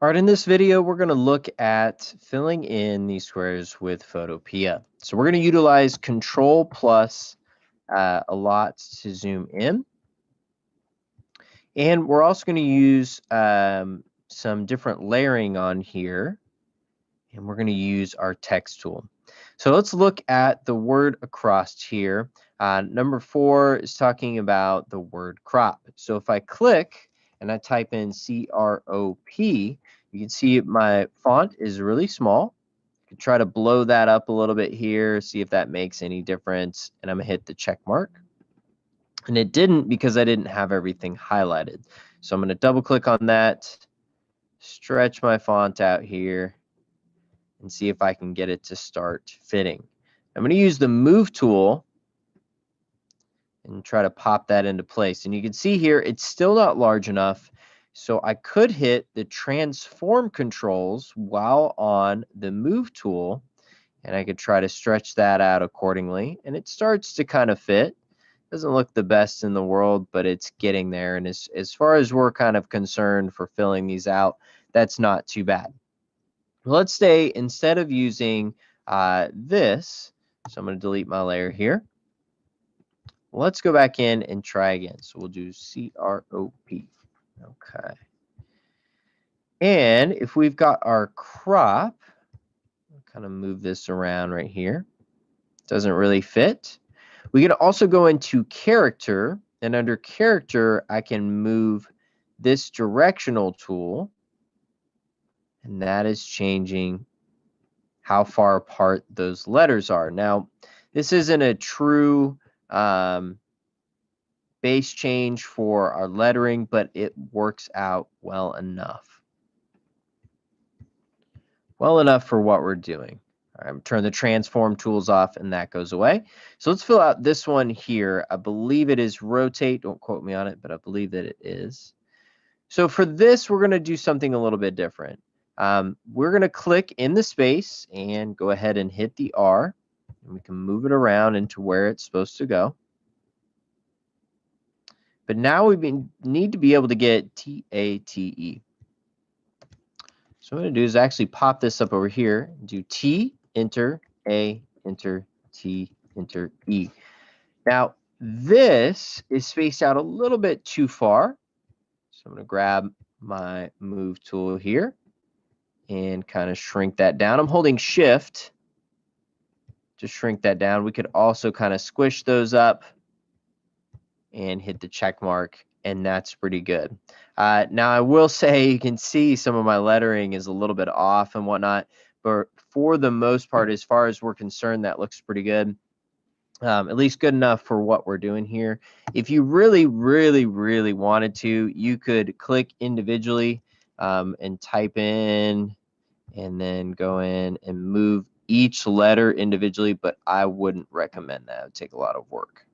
All right, in this video, we're going to look at filling in these squares with Photopea. So we're going to utilize Control plus a lot to zoom in. And we're also going to use some different layering on here. And we're going to use our text tool. So let's look at the word across here. Number 4 is talking about the word crop. So if I click and I type in C-R-O-P, you can see my font is really small. You can try to blow that up a little bit here, see if that makes any difference. And I'm going to hit the check mark. And it didn't because I didn't have everything highlighted. So I'm going to double click on that, stretch my font out here, and see if I can get it to start fitting. I'm going to use the move tool and try to pop that into place. And you can see here, it's still not large enough. So I could hit the transform controls while on the move tool, and I could try to stretch that out accordingly. And it starts to kind of fit. Doesn't look the best in the world, but it's getting there. And as far as we're kind of concerned for filling these out, that's not too bad. Let's say instead of using this, so I'm going to delete my layer here. Let's go back in and try again. So we'll do C-R-O-P. Okay. And if we've got our crop, I'll kind of move this around right here. Doesn't really fit. We can also go into character, and under character, I can move this directional tool, and that is changing how far apart those letters are. Now, this isn't a true base change for our lettering, but it works out well enough. Well enough for what we're doing. All right, I'm turn the transform tools off and that goes away. So let's fill out this one here. I believe it is rotate. Don't quote me on it, but I believe that it is. So for this, we're going to do something a little bit different. We're going to click in the space and go ahead and hit the R. And we can move it around into where it's supposed to go. But now we need to be able to get T-A-T-E. So what I'm going to do is actually pop this up over here, do T, enter, A, enter, T, enter, E. Now, this is spaced out a little bit too far. So I'm going to grab my move tool here and kind of shrink that down. I'm holding shift to shrink that down. We could also kind of squish those up and hit the check mark, and that's pretty good. Now, I will say you can see some of my lettering is a little bit off and whatnot, but for the most part, as far as we're concerned, that looks pretty good. At least good enough for what we're doing here. If you really, really, really wanted to, you could click individually and type in and then go in and move each letter individually, but I wouldn't recommend that. It would take a lot of work.